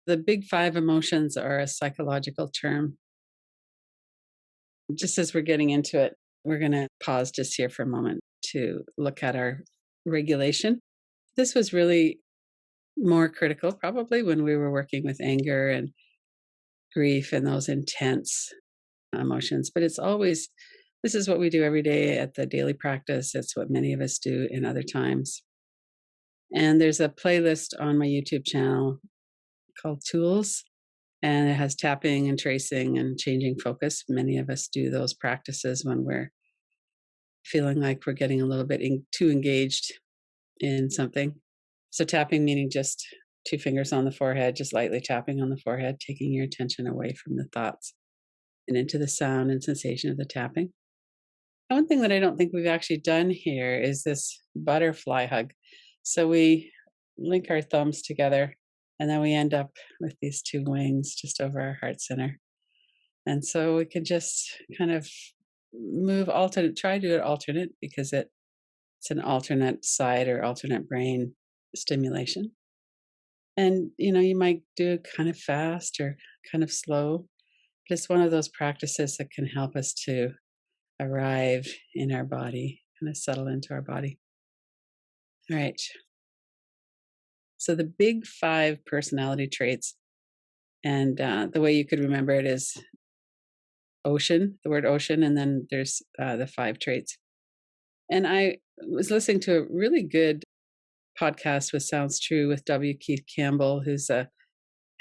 The big five emotions are a psychological term. Just as we're getting into it, we're going to pause just here for a moment to look at our regulation. This was really more critical probably when we were working with anger and grief and those intense emotions. But it's always, this is what we do every day at the daily practice. It's what many of us do in other times. And there's a playlist on my YouTube channel called Tools, and it has tapping and tracing and changing focus. Many of us do those practices when we're feeling like we're getting a little bit too engaged in something. So, tapping meaning just two fingers on the forehead, just lightly tapping on the forehead, taking your attention away from the thoughts and into the sound and sensation of the tapping. One thing that I don't think we've actually done here is this butterfly hug. So, we link our thumbs together and then we end up with these two wings just over our heart center. And so we can just kind of move alternate, try to do it alternate because it's an alternate side or alternate brain stimulation. And, you might do it kind of fast or kind of slow, but it's one of those practices that can help us to arrive in our body, kind of settle into our body. All right. So the big five personality traits, and the way you could remember it is ocean, the word ocean, and then there's the five traits. And I was listening to a really good podcast with Sounds True with W. Keith Campbell, who's a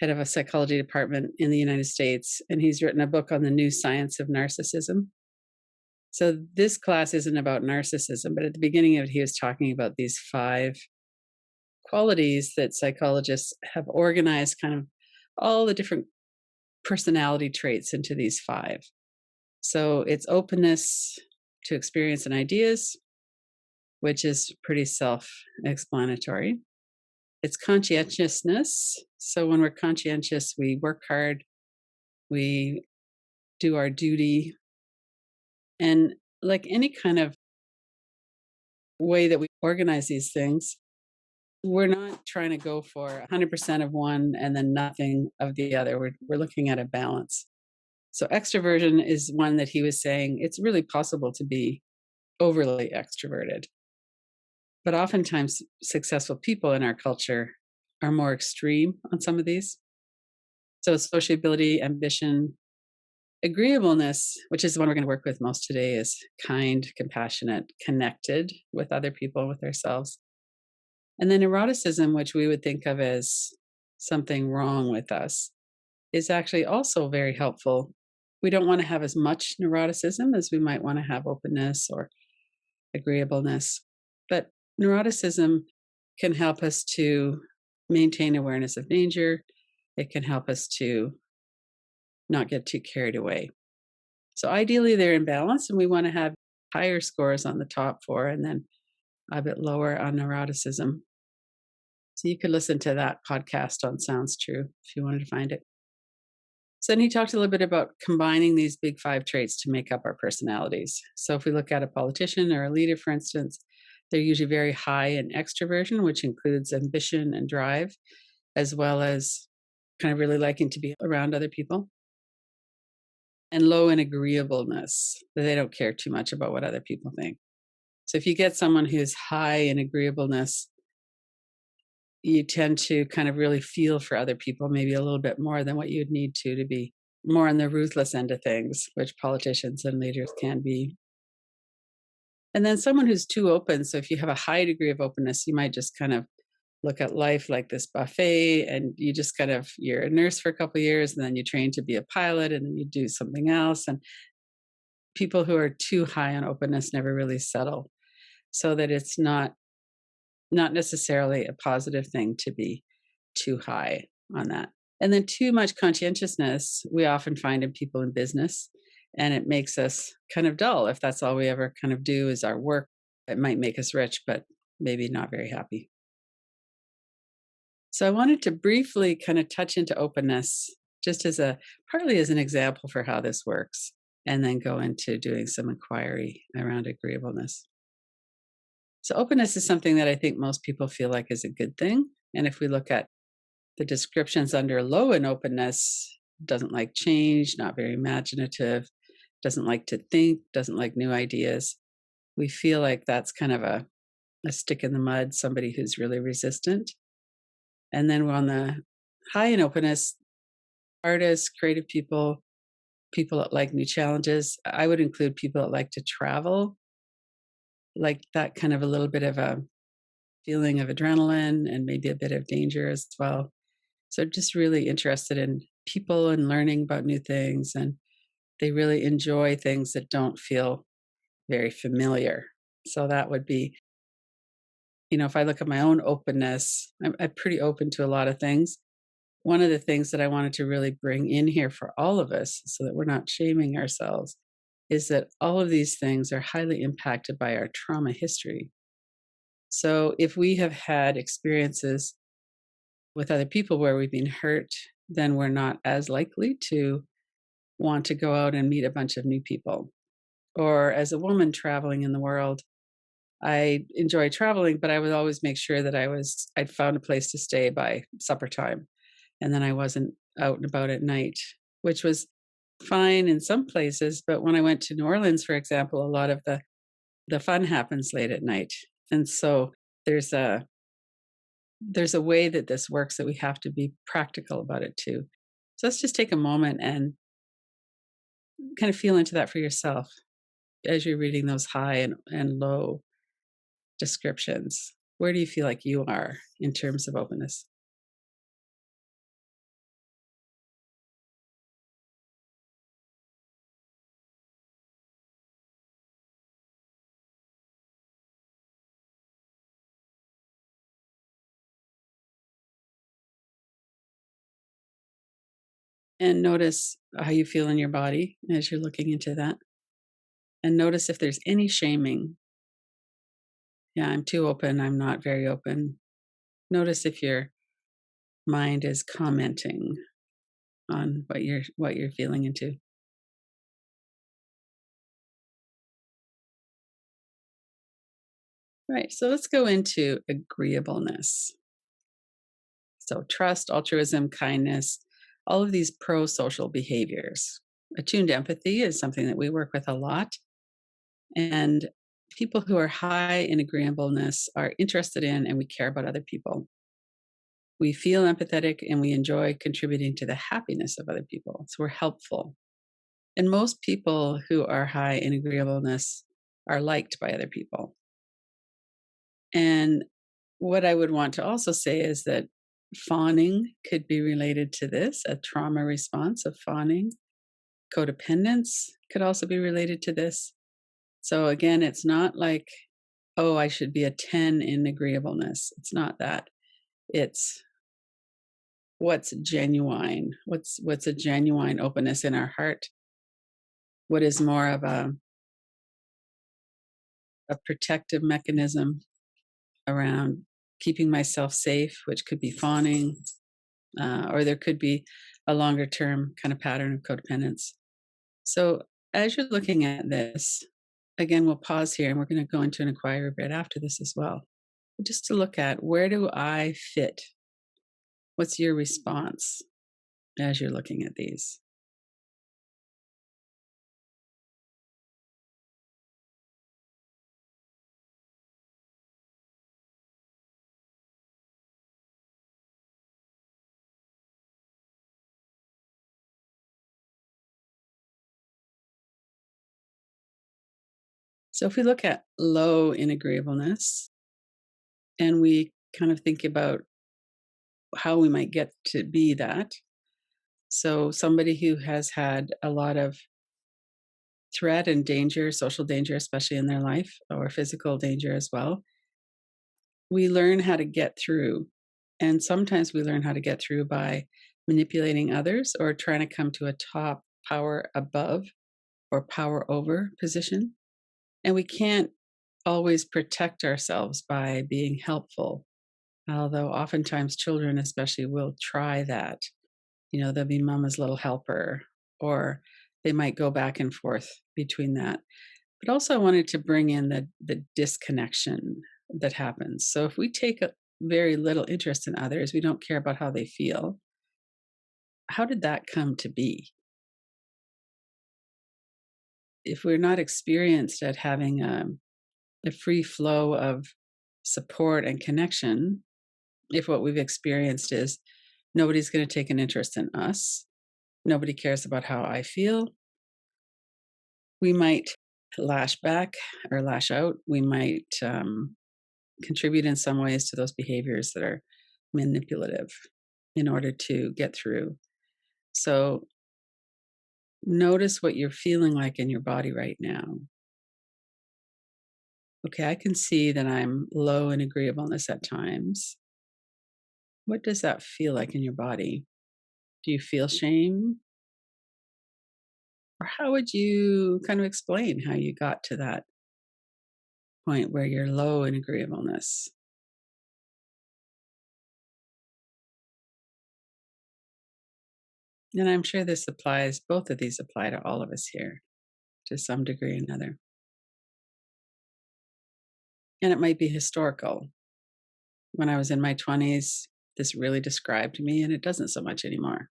head of a psychology department in the United States, and he's written a book on the new science of narcissism. So this class isn't about narcissism, but at the beginning of it, he was talking about these five qualities that psychologists have organized kind of all the different personality traits into these five. So it's openness to experience and ideas, which is pretty self explanatory. It's conscientiousness. So when we're conscientious, we work hard, we do our duty. And like any kind of way that we organize these things, we're not trying to go for 100% of one and then nothing of the other. We're looking at a balance. So extroversion is one that he was saying it's really possible to be overly extroverted. But oftentimes, successful people in our culture are more extreme on some of these. So, sociability, ambition, agreeableness, which is the one we're going to work with most today, is kind, compassionate, connected with other people, with ourselves. And then eroticism, which we would think of as something wrong with us, is actually also very helpful. We don't want to have as much neuroticism as we might want to have openness or agreeableness. But neuroticism can help us to maintain awareness of danger. It can help us to not get too carried away. So ideally, they're in balance, and we want to have higher scores on the top four and then a bit lower on neuroticism. So you could listen to that podcast on Sounds True if you wanted to find it. So then he talked a little bit about combining these big five traits to make up our personalities. So if we look at a politician or a leader, for instance, they're usually very high in extroversion, which includes ambition and drive, as well as kind of really liking to be around other people, and low in agreeableness. They don't care too much about what other people think. So if you get someone who's high in agreeableness, you tend to kind of really feel for other people, maybe a little bit more than what you'd need to be more on the ruthless end of things, which politicians and leaders can be. And then someone who's too open. So if you have a high degree of openness, you might just kind of look at life like this buffet, and you just kind of, you're a nurse for a couple of years and then you train to be a pilot and then you do something else. And people who are too high on openness never really settle, so that it's not necessarily a positive thing to be too high on that. And then too much conscientiousness we often find in people in business, and it makes us kind of dull if that's all we ever kind of do is our work. It might make us rich, but maybe not very happy. So I wanted to briefly kind of touch into openness just as partly as an example for how this works, and then go into doing some inquiry around agreeableness. So openness is something that I think most people feel like is a good thing. And if we look at The descriptions under low in openness: doesn't like change, not very imaginative, doesn't like to think, doesn't like new ideas. We feel like that's kind of a stick in the mud, somebody who's really resistant. And then we're on the high in openness: artists, creative people, people that like new challenges. I would include people that like to travel, like that kind of a little bit of a feeling of adrenaline and maybe a bit of danger as well. So just really interested in people and learning about new things. And they really enjoy things that don't feel very familiar. So that would be, if I look at my own openness, I'm pretty open to a lot of things. One of the things that I wanted to really bring in here for all of us so that we're not shaming ourselves is that all of these things are highly impacted by our trauma history. So if we have had experiences with other people where we've been hurt, then we're not as likely to want to go out and meet a bunch of new people. Or as a woman traveling in the world, I enjoy traveling, but I would always make sure that I'd found a place to stay by supper time. And then I wasn't out and about at night, which was fine in some places. But when I went to New Orleans, for example, a lot of the fun happens late at night. And so there's a there's a way that this works that we have to be practical about it too. So let's just take a moment and kind of feel into that for yourself as you're reading those high and low descriptions. Where do you feel like you are in terms of openness? And notice how you feel in your body as you're looking into that. And notice if there's any shaming. Yeah, I'm too open. I'm not very open. Notice if your mind is commenting on what you're feeling into. Right. So let's go into agreeableness. So trust, altruism, kindness, all of these pro-social behaviors. Attuned empathy is something that we work with a lot. And people who are high in agreeableness are interested in and we care about other people. We feel empathetic and we enjoy contributing to the happiness of other people. So we're helpful. And most people who are high in agreeableness are liked by other people. And what I would want to also say is that fawning could be related to this, a trauma response of fawning. Codependence could also be related to this. So again, it's not like, oh, I should be a 10 in agreeableness. It's not that. It's what's genuine, what's a genuine openness in our heart, what is more of a protective mechanism around keeping myself safe, which could be fawning, or there could be a longer term kind of pattern of codependence. So as you're looking at this, again, we'll pause here and we're going to go into an inquiry bit after this as well. Just to look at, where do I fit? What's your response as you're looking at these? So if we look at low in agreeableness and we kind of think about how we might get to be that. So somebody who has had a lot of threat and danger, social danger, especially in their life, or physical danger as well, we learn how to get through. And sometimes we learn how to get through by manipulating others or trying to come to a top power above or power over position. And we can't always protect ourselves by being helpful, although oftentimes children, especially, will try that. They'll be mama's little helper, or they might go back and forth between that. But also, I wanted to bring in the disconnection that happens. So if we take very little interest in others. We don't care about how they feel. How did that come to be? If we're not experienced at having a free flow of support and connection, if what we've experienced is nobody's going to take an interest in us, nobody cares about how I feel, we might lash back or lash out. We might contribute in some ways to those behaviors that are manipulative in order to get through. So notice what you're feeling like in your body right now. Okay, I can see that I'm low in agreeableness at times. What does that feel like in your body? Do you feel shame? Or how would you kind of explain how you got to that point where you're low in agreeableness? And I'm sure this applies, both of these apply to all of us here to some degree or another. And it might be historical. When I was in my 20s, this really described me, and it doesn't so much anymore.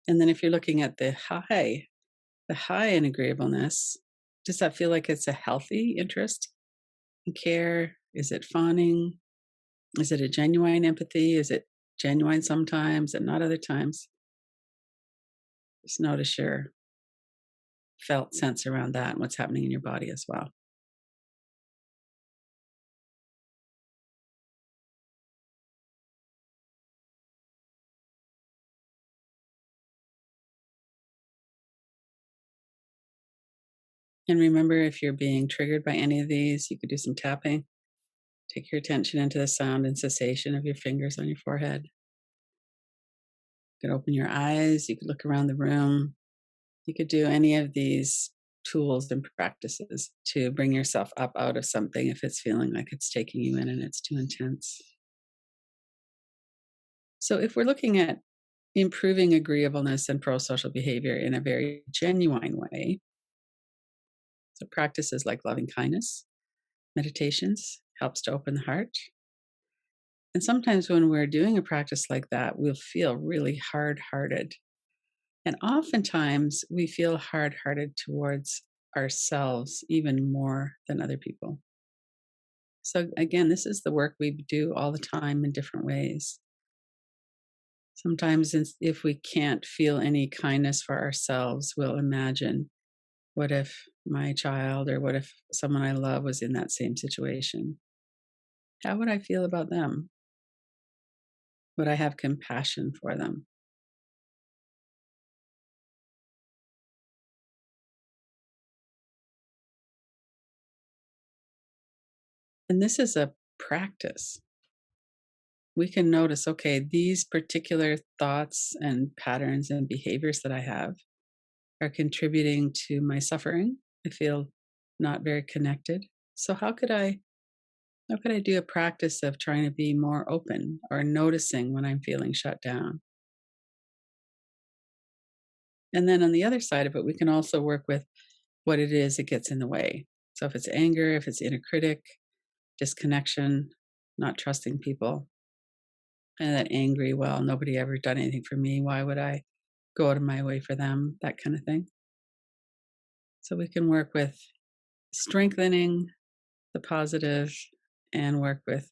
And then if you're looking at the high in agreeableness, does that feel like it's a healthy interest and care? Is it fawning? Is it a genuine empathy? Is it genuine sometimes and not other times? Just notice your felt sense around that and what's happening in your body as well. And remember, if you're being triggered by any of these, you could do some tapping. Take your attention into the sound and cessation of your fingers on your forehead. You could open your eyes. You could look around the room. You could do any of these tools and practices to bring yourself up out of something if it's feeling like it's taking you in and it's too intense. So, if we're looking at improving agreeableness and pro social behavior in a very genuine way, so practices like loving kindness, meditations helps to open the heart. And sometimes when we're doing a practice like that, we'll feel really hard hearted. And oftentimes we feel hard hearted towards ourselves even more than other people. So, again, this is the work we do all the time in different ways. Sometimes, if we can't feel any kindness for ourselves, we'll imagine, what if my child or what if someone I love was in that same situation? How would I feel about them? Would I have compassion for them? And this is a practice. We can notice, okay, these particular thoughts and patterns and behaviors that I have are contributing to my suffering. I feel not very connected. So how could I do a practice of trying to be more open or noticing when I'm feeling shut down? And then on the other side of it, we can also work with what it is that gets in the way. So if it's anger, if it's inner critic, disconnection, not trusting people, and that angry, well, nobody ever done anything for me. Why would I go out of my way for them? That kind of thing. So we can work with strengthening the positive and work with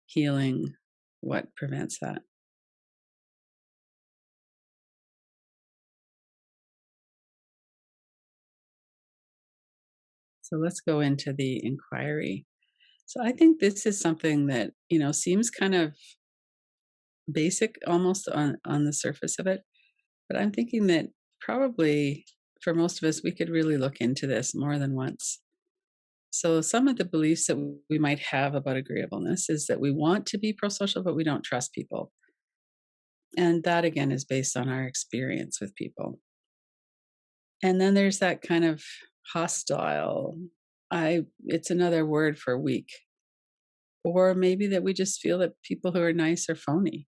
healing what prevents that. So let's go into the inquiry. So I think this is something that, seems kind of basic almost on the surface of it, but I'm thinking that probably for most of us we could really look into this more than once. So some of the beliefs that we might have about agreeableness is that we want to be pro-social but we don't trust people. And that again is based on our experience with people. And then there's that kind of hostile, I it's another word for weak. Or maybe that we just feel that people who are nice are phony.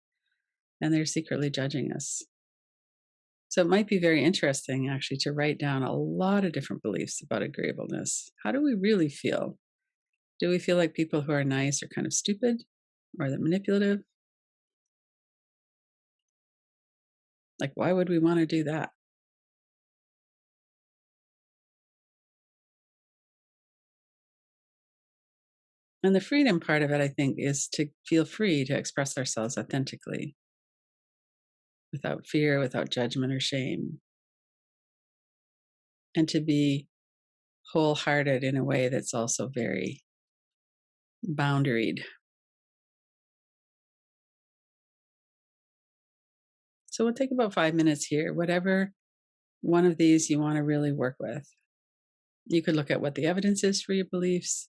and they're secretly judging us. So it might be very interesting actually to write down a lot of different beliefs about agreeableness. How do we really feel? Do we feel like people who are nice are kind of stupid or that manipulative? Like, why would we want to do that? And the freedom part of it, I think, is to feel free to express ourselves authentically without fear, without judgment or shame, and to be wholehearted in a way that's also very boundaried. So we'll take about 5 minutes here, whatever one of these you want to really work with. You could look at what the evidence is for your beliefs.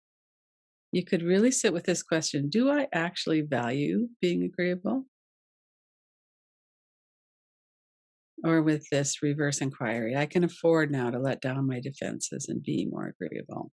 You could really sit with this question: do I actually value being agreeable? Or with this reverse inquiry, I can afford now to let down my defenses and be more agreeable.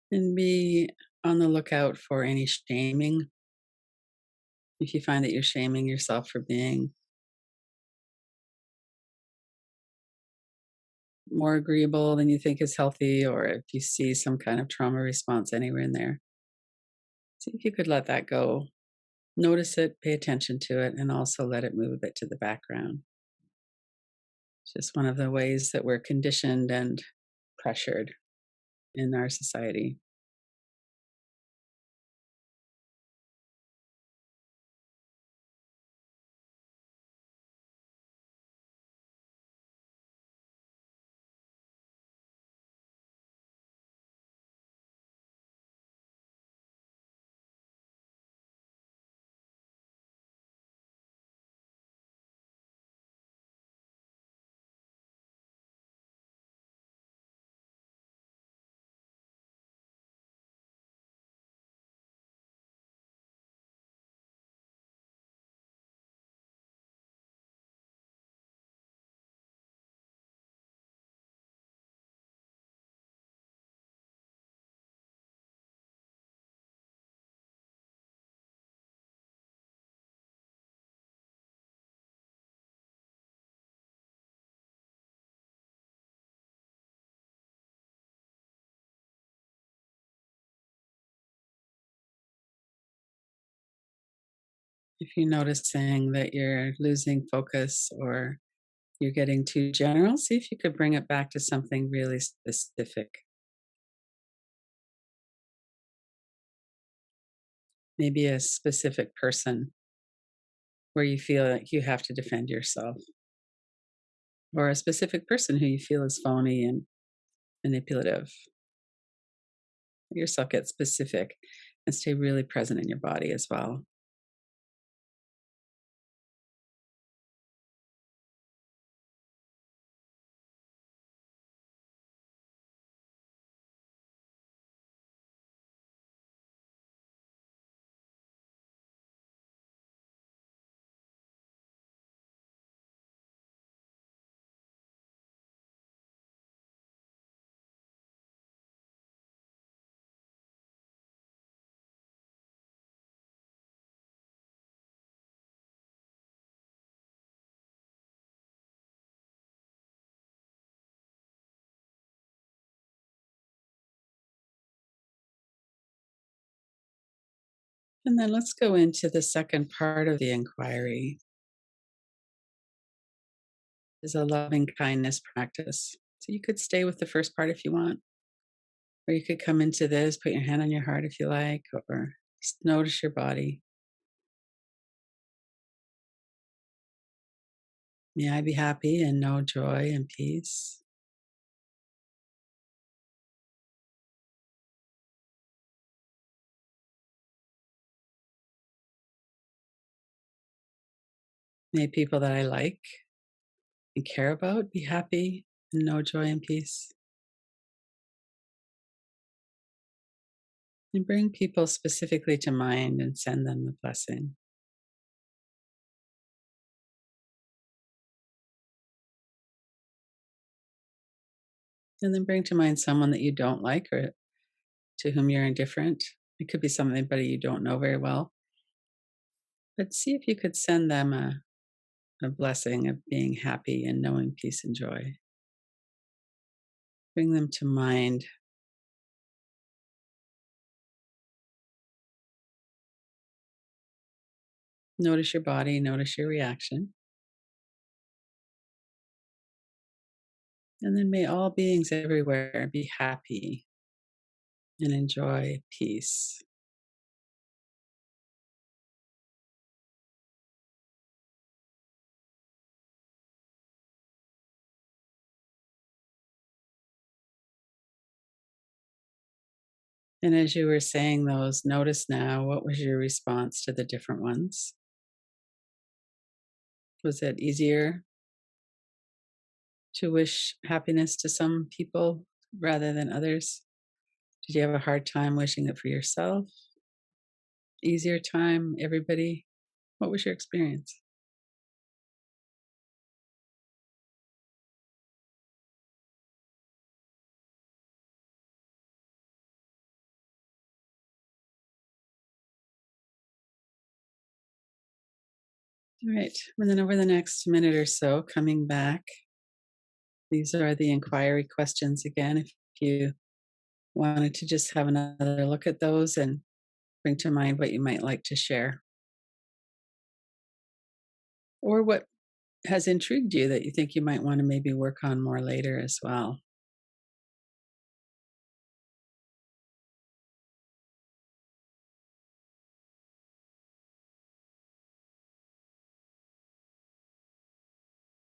And be on the lookout for any shaming. If you find that you're shaming yourself for being more agreeable than you think is healthy, or if you see some kind of trauma response anywhere in there, see if you could let that go. Notice it, pay attention to it, and also let it move a bit to the background. It's just one of the ways that we're conditioned and pressured in our society. If you're noticing that you're losing focus or you're getting too general, see if you could bring it back to something really specific. Maybe a specific person where you feel like you have to defend yourself, or a specific person who you feel is phony and manipulative. Let yourself get specific and stay really present in your body as well. And then let's go into the second part of the inquiry is a loving kindness practice. So you could stay with the first part if you want, or you could come into this, put your hand on your heart if you like, or just notice your body. May I be happy and know joy and peace. May people that I like and care about be happy and know joy and peace. And bring people specifically to mind and send them the blessing. And then bring to mind someone that you don't like or to whom you're indifferent. It could be somebody you don't know very well. But see if you could send them a blessing of being happy and knowing peace and joy. Bring them to mind. Notice your body, notice your reaction. And then may all beings everywhere be happy and enjoy peace. And as you were saying those, notice now what was your response to the different ones? Was it easier to wish happiness to some people rather than others? Did you have a hard time wishing it for yourself? Easier time, everybody? What was your experience? All right. And then over the next minute or so, coming back, these are the inquiry questions again. If you wanted to just have another look at those and bring to mind what you might like to share, or what has intrigued you that you think you might want to maybe work on more later as well.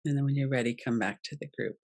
And then when you're ready, come back to the group.